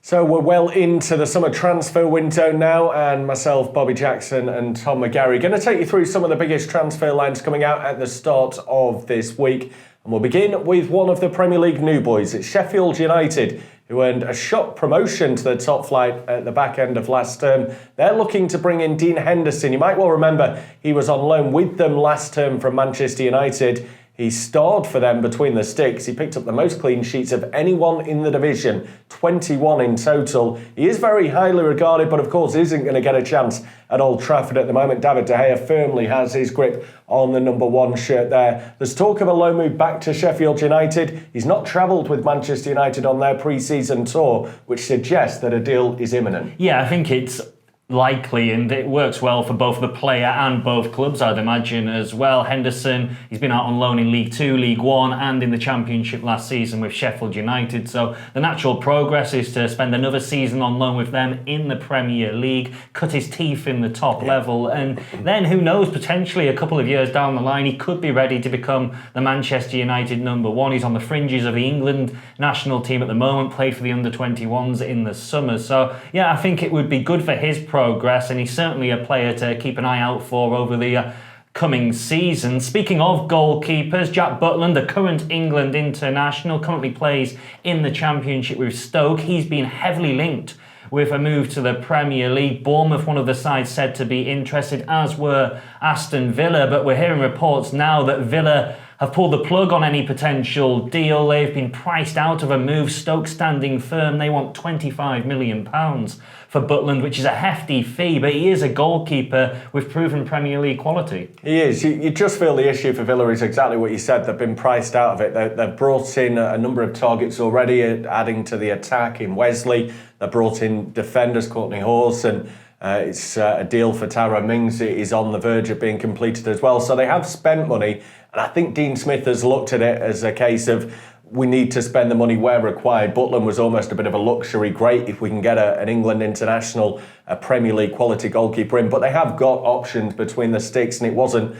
So we're well into the summer transfer window now, and myself, Bobbie Jackson and Tom McGarry going to take you through some of the biggest transfer lines coming out at the start of this week. And we'll begin with one of the Premier League new boys. It's Sheffield United, who earned a shock promotion to the top flight at the back end of last term. They're looking to bring in Dean Henderson. You might well remember he was on loan with them last term from Manchester United. He starred for them between the sticks. He picked up the most clean sheets of anyone in the division, 21 in total. He is very highly regarded, but of course isn't going to get a chance at Old Trafford at the moment. David De Gea firmly has his grip on the number one shirt there. There's talk of a loan move back to Sheffield United. He's not travelled with Manchester United on their pre-season tour, which suggests that a deal is imminent. Yeah, I think it's likely, and it works well for both the player and both clubs, I'd imagine, as well. Henderson, he's been out on loan in League Two, League One and in the Championship last season with Sheffield United, so the natural progress is to spend another season on loan with them in the Premier League, cut his teeth in the top level, and then who knows, potentially a couple of years down the line he could be ready to become the Manchester United number one. He's on the fringes of the England national team at the moment, played for the under-21s in the summer, so yeah, I think it would be good for his progress, and he's certainly a player to keep an eye out for over the coming season. Speaking of goalkeepers, Jack Butland, the current England international, currently plays in the Championship with Stoke. He's been heavily linked with a move to the Premier League. Bournemouth, one of the sides said to be interested, as were Aston Villa, but we're hearing reports now that Villa have pulled the plug on any potential deal. They've been priced out of a move. Stoke standing firm. They want £25 million for Butland, which is a hefty fee, but he is a goalkeeper with proven Premier League quality. He is. You just feel the issue for Villa is exactly what you said. They've been priced out of it. They've brought in a number of targets already, adding to the attack in Wesley. They've brought in defenders, Courtney Hause, and it's a deal for Tyrone Mings is on the verge of being completed as well. So they have spent money, and I think Dean Smith has looked at it as a case of we need to spend the money where required. Butland was almost a bit of a luxury. Great if we can get an England international, a Premier League quality goalkeeper in, but they have got options between the sticks, and it wasn't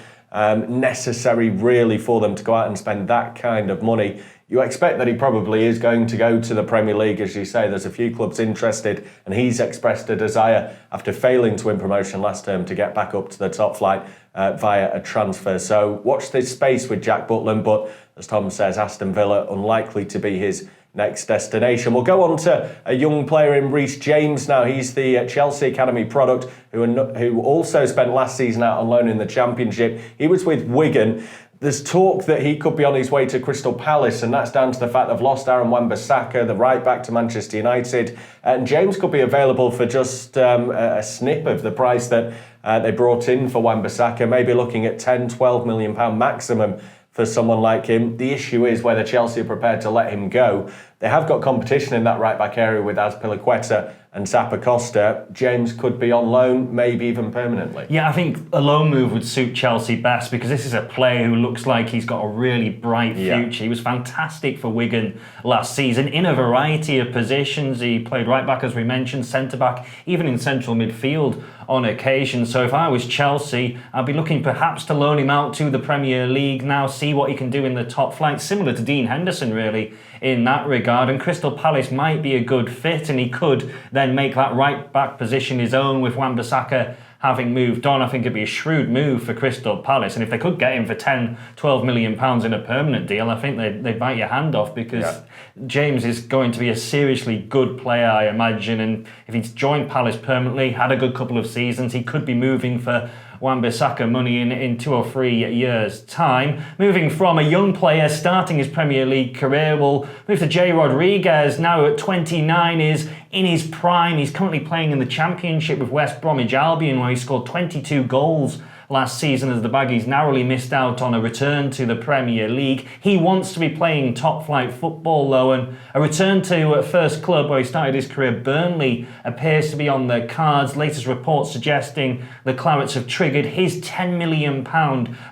necessary really for them to go out and spend that kind of money. You expect that he probably is going to go to the Premier League, as you say. There's a few clubs interested, and he's expressed a desire, after failing to win promotion last term, to get back up to the top flight via a transfer. So watch this space with Jack Butland, but as Tom says, Aston Villa unlikely to be his next destination. We'll go on to a young player in Reece James now. He's the Chelsea Academy product who also spent last season out on loan in the Championship. He was with Wigan. There's talk that he could be on his way to Crystal Palace, and that's down to the fact they've lost Aaron Wan-Bissaka, the right back, to Manchester United. And James could be available for just a snip of the price that they brought in for Wan-Bissaka, maybe looking at £10-12 million maximum for someone like him. The issue is whether Chelsea are prepared to let him go. They have got competition in that right-back area with Azpilicueta and Zappacosta. James could be on loan, maybe even permanently. Yeah, I think a loan move would suit Chelsea best, because this is a player who looks like he's got a really bright future. He was fantastic for Wigan last season in a variety of positions. He played right-back, as we mentioned, centre-back, even in central midfield on occasion. So if I was Chelsea, I'd be looking perhaps to loan him out to the Premier League now, see what he can do in the top flight, similar to Dean Henderson really in that regard. And Crystal Palace might be a good fit, and he could then make that right back position his own with Wan-Bissaka having moved on. I think it'd be a shrewd move for Crystal Palace, and if they could get him for £10-12 million in a permanent deal, I think they'd bite your hand off, because James is going to be a seriously good player, I imagine, and if he's joined Palace permanently, had a good couple of seasons, he could be moving for Wan-Bissaka money in 2 or 3 years' time. Moving from a young player starting his Premier League career, we'll move to Jay Rodriguez, now at 29, is in his prime. He's currently playing in the Championship with West Bromwich Albion, where he scored 22 goals last season as the Baggies narrowly missed out on a return to the Premier League. He wants to be playing top-flight football, though, and a return to first club where he started his career, Burnley, appears to be on the cards. Latest reports suggesting the Clarets have triggered his £10 million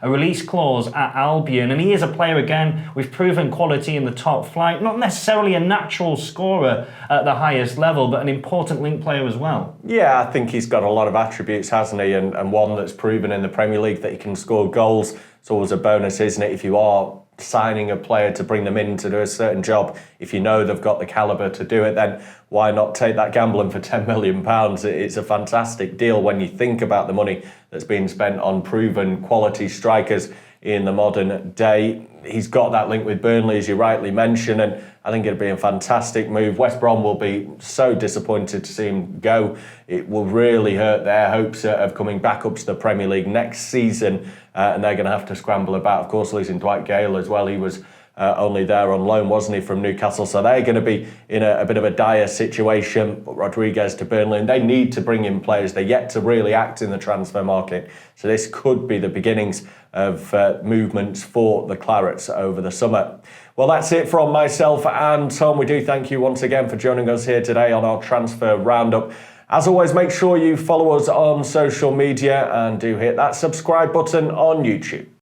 a release clause at Albion, and he is a player, again, with proven quality in the top flight. Not necessarily a natural scorer at the highest level, but an important link player as well. Yeah, I think he's got a lot of attributes, hasn't he? And one that's proven in the Premier League that he can score goals. It's always a bonus, isn't it, if you are signing a player to bring them in to do a certain job, if you know they've got the calibre to do it, then why not take that gamble? And for £10 million, it's a fantastic deal when you think about the money that's being spent on proven quality strikers in the modern day. He's got that link with Burnley, as you rightly mentioned, and I think it'd be a fantastic move. West Brom will be so disappointed to see him go. It will really hurt their hopes of coming back up to the Premier League next season, and they're going to have to scramble about. Of course, losing Dwight Gale as well. He was only there on loan, wasn't he, from Newcastle? So they're going to be in a bit of a dire situation. But Rodriguez to Burnley, and they need to bring in players. They're yet to really act in the transfer market. So this could be the beginnings of movements for the Clarets over the summer. Well, that's it from myself and Tom. We do thank you once again for joining us here today on our transfer roundup. As always, make sure you follow us on social media and do hit that subscribe button on YouTube.